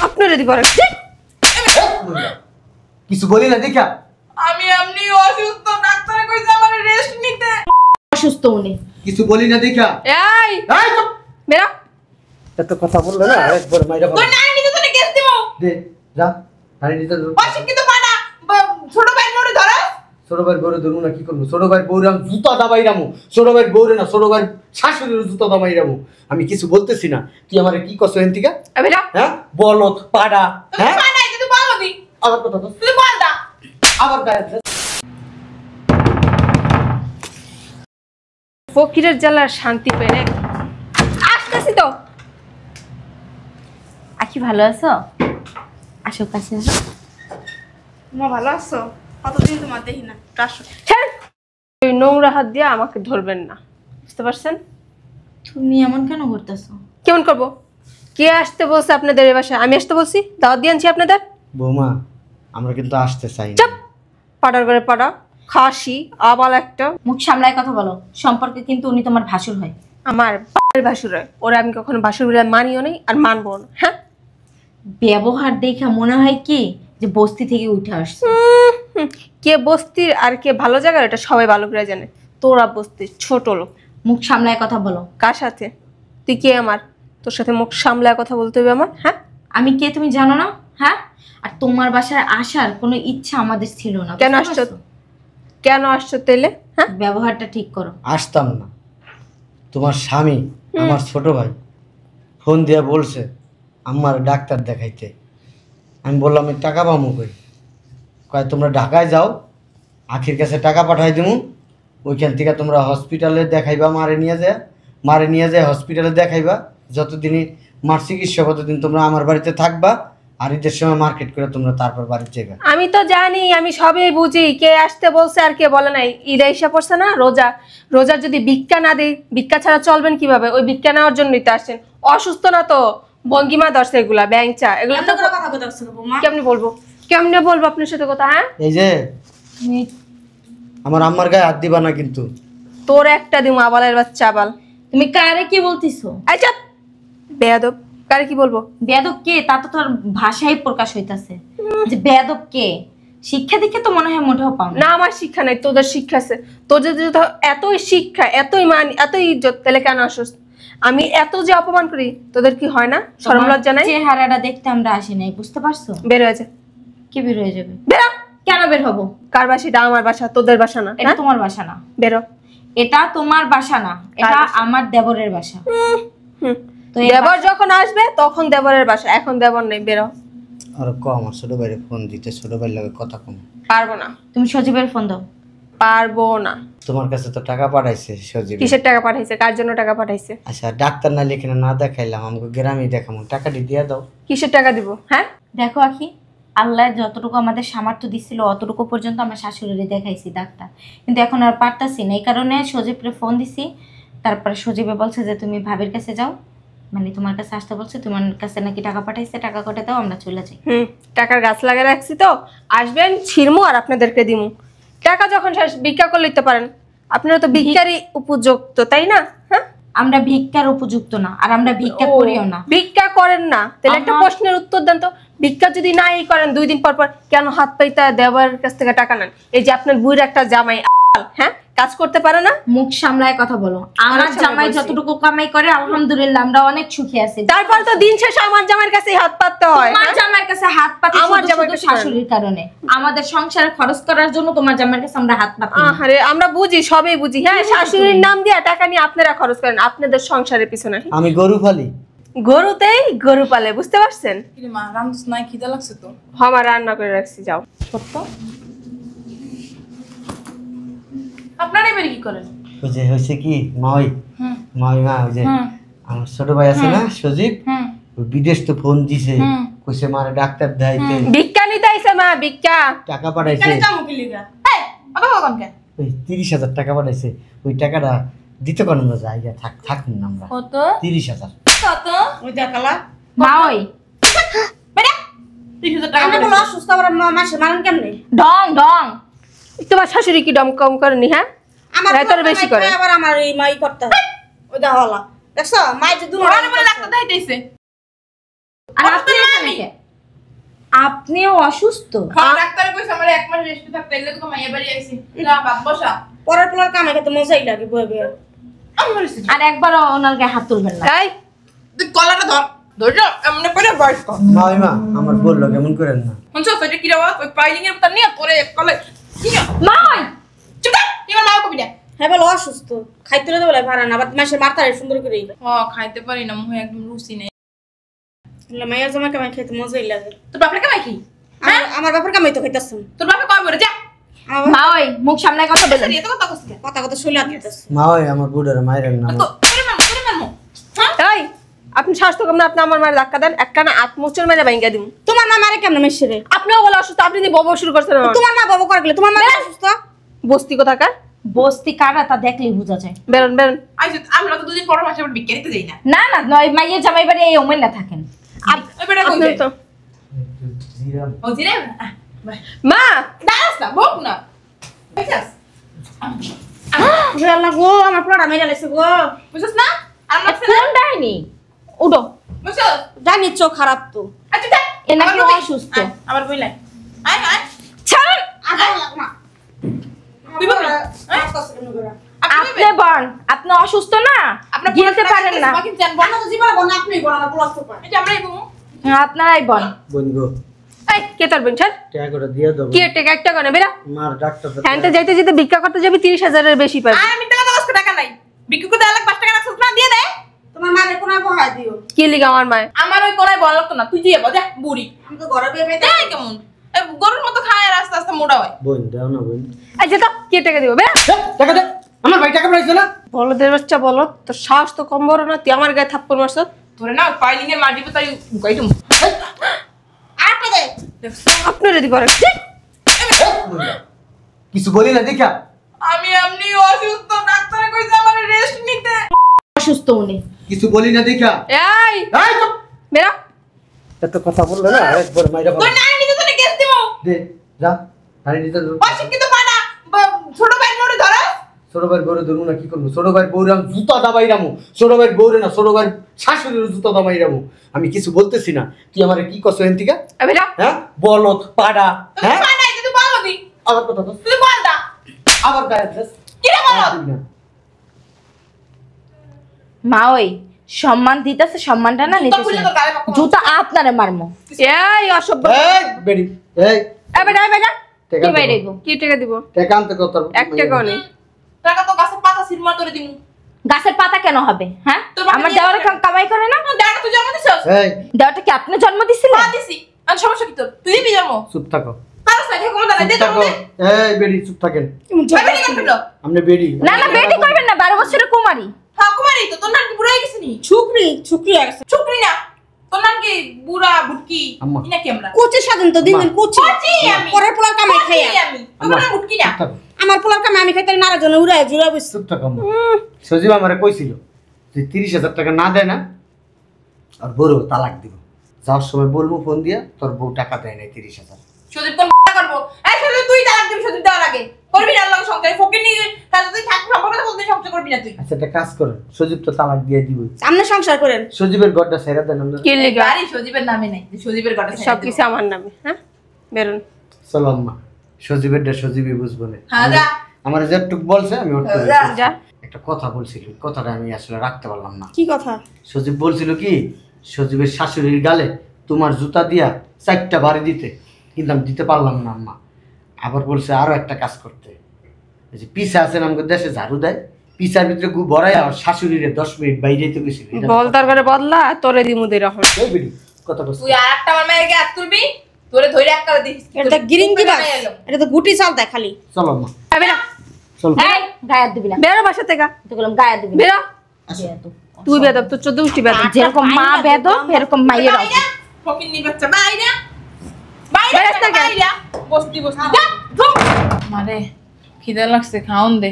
আপনারা দিব কিছু বলি না দেখা আমি এমনি অসুস্থ, ডাক্তারে কইছে আমার রেস্ট নিতে। অসুস্থ উনি, কিছু বলি না দেখা এই এই চুপ বেরা এত কথা বললে না একবার মাইরা তোর নানি নিতে তোরে কেস দিব। দে যা আরে নিতে দে অশিক্ষিত পাড়া ছোট ভাই নোরে ধরস। ছোট ভাইয়ের বউরে ধরবো না কি করবো ছোট ভাইয়ের বউরে আমি জুতা দাবাইরামু ছোট ভাইয়ের বউরে না ছোট ভাইয়ের শাশুড়ির জুতা দাবাইরামু আমি কিছু বলতেছি না তুই আমারে কি কষ্ট এনতিকা বেরা হ্যাঁ বলত পাড়া হ্যাঁ পাড়া যদি বলো দি আবার কথা তো তুই বল দা। আবার গায়ে হাত দে। ফকিরের জ্বালার শান্তি পেয়ে আসতেছি তো। আখি ভালো আছো? আসো কাছে আসো। মা ভালো আছো? কতদিন তোমার দেখি না। আসো। ছেড়ে ওই নোংরা হাত দিয়ে আমাকে ধরবেন না, বুঝতে পারছেন? তুমি এমন কেন করতেছো? কেমন করবো? কে আসতে বলছে আপনাদের এই বাসায়? আমি আসতে বলছি? দাওয়াত দিয়ে আনছি আপনাদের। বৌমা আমরা কিন্তু আসতে চাই না চাপ পাড়ার ঘরে পাড়া খাসি আবার একটা মুখ সামলায় কথা বলো। সম্পর্কে কিন্তু উনি তোমার ভাসুর হয়। আমার ভাসুর হয়, ওরা আমি কখনো ভাসুর বলে মানিও নেই আর মানবো না। হ্যাঁ ব্যবহার দেখে মনে হয় কি যে বস্তি থেকে উঠে আসছে। কে বস্তির আর কে ভালো জায়গার এটা সবাই ভালো করে জানে। তোরা বস্তির ছোট লোক। মুখ সামলায় কথা বলো। কার সাথে? তুই কে আমার? তোর সাথে মুখ সামলায় কথা বলতে হবে আমার? হ্যাঁ আমি কে তুমি জানো না? হ্যাঁ, আর তোমার বাসায় আসার কোনো ইচ্ছা আমাদের ছিল না। কেন বুঝতে আসছো? পারছো? কেন আসছো তেলে? হ্যাঁ ব্যবহারটা ঠিক করো। আসতাম না তোমার স্বামী আমার ছোট ভাই ফোন দিয়ে বলছে আমার ডাক্তার দেখাইতে আমি বললাম আমি টাকা পাবো কই কয় তোমরা ঢাকায় যাও আখির কাছে টাকা পাঠাই দেবো ওইখান থেকে তোমরা হসপিটালে দেখাইবা মারে নিয়ে যায় হসপিটালে দেখাইবা যতদিনই মার চিকিৎসা ততদিন তোমরা আমার বাড়িতে থাকবা আর ঈদের সময় মার্কেট করে তোমরা তারপর বাড়ি যাবে আমি তো জানি, আমি সবই বুঝি কে আসতে বলছে আর কে বলে নাই। ঈদ এসে পড়ছে না, রোজার যদি ভিক্ষা না দিই, ভিক্ষা ছাড়া চলবেন কিভাবে? ওই ভিক্ষা নেওয়ার জন্যই তো আসছেন। অসুস্থ না তো ভঙ্গিমা ধরছে এগুলা ব্যাংচা এগুলো তো কথা কইতাছ বৌমা। কেমনে বলবো আপনার সাথে কথা? হ্যাঁ এই যে তুমি আমার আম্মার গায়ে হাত দিবা না কিন্তু তোর একটা দিম আবালের বাচ্চা আবাল। তুমি কারে কি বলতিছো? আচ্ছা বেয়াদব, কারে কি বলবো? বেয়াদব কে তা তো তোর ভাষায় প্রকাশ হইতাছে যে বেয়াদব কে। শিক্ষা দীক্ষা তো মনে হয় মোটেও পাও না। না আমার শিক্ষা নাই, তোদের শিক্ষা আছে। তোদের যদি এতই শিক্ষা এতই মান এতই ইজ্জত তাহলে কেন আসস? আমি এত যে অপমান করি তোদের কি হয় না? শরম লজ্জা নাই? চেহারাটা দেখতে আমরা আসি নাই, বুঝতে পারছো? বের হয়ে যা, কি বের হয়ে যাবে? বেরো। কেন বের হবো? কার বাসিটা? আমার বাসা, তোদের বাসা না। এটা তোমার বাসা না। বেরো। এটা তোমার বাসা না, এটা আমার দেবরের বাসা। তো দেবর যখন আসবে তখন দেবরের বাসা, এখন দেবর নেই। বেরো। আর ক আমার ছোট ভাইরে ফোন দিতে ছোট ভাইয়ের লাগে কথা কম পারবো না। তুমি সজীবের ফোন দাও। পারবো না। তোমার কাছে তো টাকা পাঠাইছে সজীব কিসের টাকা পাঠাইছে? কার জন্য টাকা পাঠাইছে? আচ্ছা ডাক্তার না লিখে না দেখাইলাম আমাকে গ্রামে দেখাবো টাকাটি দিয়ে দাও কিসের টাকা দিব? হ্যাঁ দেখো আখি, আল্লাহ যতটুকু আমাদের সামর্থ্য দিছিল অতটুকু পর্যন্ত আমার শাশুড়িরে দেখাইছি ডাক্তার, কিন্তু এখন আর পারতাছি না। এই কারণে সজীবরে ফোন দিছি। তারপরে সজীবে বলছে যে তুমি ভাবির কাছে যাও, মানে তোমার কাছে আসতে বলছে, তোমার কাছে নাকি টাকা পাঠাইছে, টাকা কটে দাও আমরা চলে যাই। টাকার গাছ লাগিয়ে রাখছি তো, আসবেন ছিড়মু আর আপনাদেরকে দিমু। টাকা যখন শেষ ভিক্ষা করে নিতে পারেন। আপনারা তো ভিক্ষারই উপযুক্ত, তাই না? হ্যাঁ আমরা ভিক্ষার উপযুক্ত না, আর আমরা ভিক্ষা করিও না। ভিক্ষা করেন না তাহলে একটা প্রশ্নের উত্তর দেন তো। ভিক্ষা যদি নাই করেন 2 দিন পর পর কেন হাত পাইতা দেওয়ার কাছ থেকে টাকা নেন? এই যে আপনার বুইর একটা জামাই, হ্যাঁ কাজ করতে পারে না? মুখ সামলায় কথা বলো। আমার জামাই যতটুকু কামাই করে আলহামদুলিল্লাহ আমরা অনেক সুখী আছি। তারপর তো দিন শেষে আমার জামাইয়ের কাছে হাত পাততে হয়। তোমার জামাইয়ের কাছে হাত পাতি আমার আমার জামাইয়ের জামাই কাছে শাশুড়ির কারণে, আমাদের সংসারে খরচ করার জন্য তোমার জামাইয়ের কাছে আমরা হাত পাতি। আরে আমরা বুঝি, সবই বুঝি। হ্যাঁ শাশুড়ির নাম দিয়ে টাকা নিয়ে আপনারা খরচ করেন আপনাদের সংসারের পিছনে। আমি গরু ফালি গরুতেই গরু পালে, বুঝতে পারছেন? কি মা রামস নাই খিদা লাগছে তো। আমার রান্না করে রাখছি, যাও। সত্য আপনারা এবার কি করেন? ওই যে হয়েছে কি মা ওই মা ওই যে আমার ছোট ভাই আছে না সজীব ওই বিদেশ তো ফোন দিছে কইছে মারে ডাক্তার দেখাইতে ভিক্ষা নিতে আইছে মা, ভিক্ষা টাকা পাঠাইছে কেন যামু কি লিগা? এই আবার কোন কে? ওই 30,000 টাকা পাঠাইছে ওই টাকাটা দিতে পারবো না যাই থাকুন না আমরা কত? 30,000 কত? ওই দেখালা মা ওই বেটা 30,000 টাকা বলো অসুস্থ আর মাসে মারণ কেমনে? ডং ডং। তোমার শাশুড়ি কি দম কম করেনি? হ্যাঁ আমার রাইতার বেশি করে। আবার আমার এই মাই করতে হয়। ওই দেখালা দেখছো মাই যে দুনো ডাক্তার দেখাইতেছে আর আপনি এখানে কে? আপনিও অসুস্থ? ডাক্তার কইছে আমার 1 মাস রেস্ট থাকতে এলে তো মাইয়া বাড়ি আইছি যা বাপ বসা পরের পোলার কামে খেতে মজাই লাগে বয়ে বয়ে আমি বলেছি আর একবারও ওনার গায়ে হাত তুলবেন না। এই তুই কলাটা ধর এমনি করে বয়স কর মা ওই মা আমার বললো কেমন করেন না। শুনছো সেটা কি রে ওই পাইলিং এর ভিতর নিয়ে পরে কলে কি মা ওই চুপ কর এবার মা কবি না হ্যাঁ বলো অসুস্থ খাইতে তো বলে ভাড়া না আবার মাসের মারতারে সুন্দর করে খাইতে পারি না মুখে একদম রুচি নেই মাইয়া জামা কামাই খাইতে মজাই লাগে তোর বাপরে কামাই কি আমার বাপের কামাই তো খাইতাছুন তোর বাপে কয় বলে যা মা ওই মুখ সামনে কথা বলেন। এত কথা কইছিস কথা কথা শুইলা দিতেছ মা ওই আমার বুড়ারে মাইরেন না। তো তোরে মারমু এই আপনি স্বাস্থ্য কম না, আপনি আমার মায়ের ধাক্কা দেন, একখানা আত্মোচর মেরে ভাঙ্গা দিন। তোমার মা মারে কেমন মেশরে আপনিও বলে অসুস্থ, আপনি যদি বব শুরু করছেন। তোমার মা বাবা করে গেলে তোমার মা অসুস্থ বস্তি কোথাকার বস্তি কারা তা দেখলেই বোঝা যায়। বেরোন বেরোন। আইছো আমরা তো দুদিন পর মাসে আবার বিক্রি দিতে যাই না না না নয় মাইয়ের জামাই বাড়ি এই ওমেন না থাকেন। ওই বেটা কই আপনি তো ও জিরে মা দাঁড়াস না বক না বুঝছস আল্লাহ গো আমার পুরো মেরে লাইছে গো বুঝছস না আমরা কোন ডাইনি উডো বুঝছস জানি চোখ খারাপ তো আচ্ছা যা এনাকে অসুস্থ আবার বইলাই আয় আয় ছাড়ুন। আবার লাগ না তুই বল না আপনি বন আপনি অসুস্থ না আপনি গিলতে পারেন না। বাকি জান বল না জীবন বল আপনি বল না প্লাস তো পায় এটা আমরাই বমু আপনারাই বন। বন্ধু এই কে তোর বোন ছাড়, টাকা করে দিয়ে দাও। কি টেকা একটা কোনে বেরা। মার ডাক্তার হ্যান্তে যাইতে যেতে ভিক্ষা করতে যাবি 30,000 এর বেশি পাবি। আর আমি টাকা নাই বিক্রি করতে আলাদা 5 টাকা রাখছস না দিয়ে দে তোমার মারে কোন বহাই দিও কি লিগা আমার মায় আমার ওই কোনায় বল লাগতো না তুই দিয়ে বল যা বুড়ি আমি তো ঘরে বেবে দেই কেমন এই গরুর মতো খায় আস্তে আস্তে মোটা হয় বোন দাও না বোন। এই যে তো কি টাকা দিব বেরা। টাকা দে, আমার ভাই টাকা পাইছে না। বলদের বাচ্চা বলো, তোর সাহস তো কম বড় না, তুই আমার গায়ে থাপ্পড় মারছ। তোরে না পাইলিং এর মাটি পতাই গুকাই তুমি আটা দে আপনি রেডি করে কিছু বলি না দেখা। আমি এমনি অসুস্থ ডাক্তারে কইছে আমার রেস্ট নিতে অসুস্থ উনি কিছু বলি না দেখা। এই এই চুপ। বেরা। এত কথা বললে না আরেকবার মাইরা তোর পাবো। নানি নিতে তোরে গেছ দিমু দে যা হারি দিতে দে। অশিক্ষিত পাড়া ছোট ভাই নোরে ধরা ছোট ভাইয়ের বউরে ধরবো না কি করবো? ছোট ভাইয়ের বউরে আমি জুতা দাবাইরামু। ছোট ভাইয়ের বউরে না, ছোট ভাইয়ের শাশুড়ির জুতা দাবাইরামু। আমি কিছু বলতেছি না, তুই আমারে কি করছো এনতিকা? বেরা। হ্যাঁ বলত পাড়া হ্যাঁ তুই পাড়াই তুই বলো দি আবার কথা বল। তুই বল দা আবার গায়ে ড্রেস কি রে বল মা ওই সম্মান দিতেছে, সম্মানটা না তো নিতেছে। খুলে তো গায়ে পাকো জুতা আপনারে মারমো। এই অসভ্য। এই বেডি এই এই বেরা, এই বেরা। টাকা কি দে। বাইরে গো? কি টাকা দিব? টাকা আনতে কত? এক টাকাও নেই। টাকা তো গাছের পাতা সিরমা করে দিমু গাছের পাতা কেন হবে? হ্যাঁ তোর বাবা আমার নিয়ে দেওয়ার আসবে। কামাই করে না? দাঁড়া তুই জন্ম দিছস এই দেওয়াটা কি আপনি জন্ম দিছিলেন? পা দিছি আর সমস্যা কি তোর তুই দিবি জন্ম চুপ থাকো। পারছ না কি কোন দাঁড়া দে চুপ জন্ম থাকো। দে এই বেডি চুপ থাকেন। ভাবি কেন ফেললো আপনি বেডি না না বেটি করবেন না, 12 বছরের কুমারী। হ্যাঁ কুমারী তো তোর নাম কি বুড়া হয়ে গেছে নি ছুকরি হয়ে গেছে ছুকরি না তোর নাম কি বুড়া বুটকি আম্মা। ইনা কি আমরা কোচে সাধন তো দিন দিন কোচে কোচি আমি পরের পোলার কামাই খাই কোচি আমি তোর নাম বুটকি না চুপ থাকো। আমার পোলার কামাই আমি খাইতে নারা জন উড়াই জুড়াই বসছি চুপ থাকো আম্মা। সজীব আমারে কইছিল যে 30,000 টাকা না দেয় না আর বড় তালাক দিব। যাওয়ার সময় বলবো ফোন দিয়া তোর বউ টাকা দেয় নাই 30,000। সজীব কোন করব এই সজীব তুই তালাক দিবি সজীব দেওয়ার আগে করবি না আল্লাহ সংসার ফকির নি তাহলে তুই থাক সম্পর্ক বলতে সংসার করবি না তুই আচ্ছা একটা কাজ করেন, সজীব তো তালাক দিয়ে দিব। সামনে সংসার করেন সজীবের ঘরটা ছেড়ে দেন আমরা। কি লিগা? গাড়ি সজীবের নামে নাই সজীবের কথা সবকিছু আমার নামে। হ্যাঁ বেরোন। চলো আম্মা, সজীবেরটা সজীবই বুঝবো না। হ্যাঁ যা আমার যেটুক বলছে আমি ওটুকু যা। বলছি। যা। একটা কথা বলছিল, কথাটা আমি আসলে রাখতে পারলাম না। কি কথা সজীব বলছিল কি সজীবের শাশুড়ির গালে তোমার জুতা দিয়া 4টা বাড়ি দিতে, কিন্তু আমি দিতে পারলাম না আম্মা। আবার বলছে আরো একটা কাজ করতে, এই যে পিসা আছেন আমাদের দেশে ঝাড়ু দেয়, পিসার ভিতরে গু বড়াই আর শাশুড়িরে 10 মিনিট বাইরে যেতে গেছিল। বল তোর ঘরে বদলা, তোরে দিমু দে রকম। কথা বলছে তুই আরেকটা আমার মায়ের হাত তুলবি তোরে ধরে এক করে দিস এটা তো গিরিং দিবা এটা তো গুটি চাল দেয় খালি চলো আম্মা এই বেরা। চলো। এই গায়ে হাত দিবি না। বেরো বাসা থেকে। তো বললাম গায়ে হাত দিবি না। বেরো। তুই বেদব, তোর 14 বেদব। যেরকম মা বেদব এরকম মাইয়ের বাইরে ফকির নি বাচ্চা বাইরে বাইরে বেরাস না কেন? বাইরে বসতি বসতি যা মারে খিদে লাগছে খাওন দে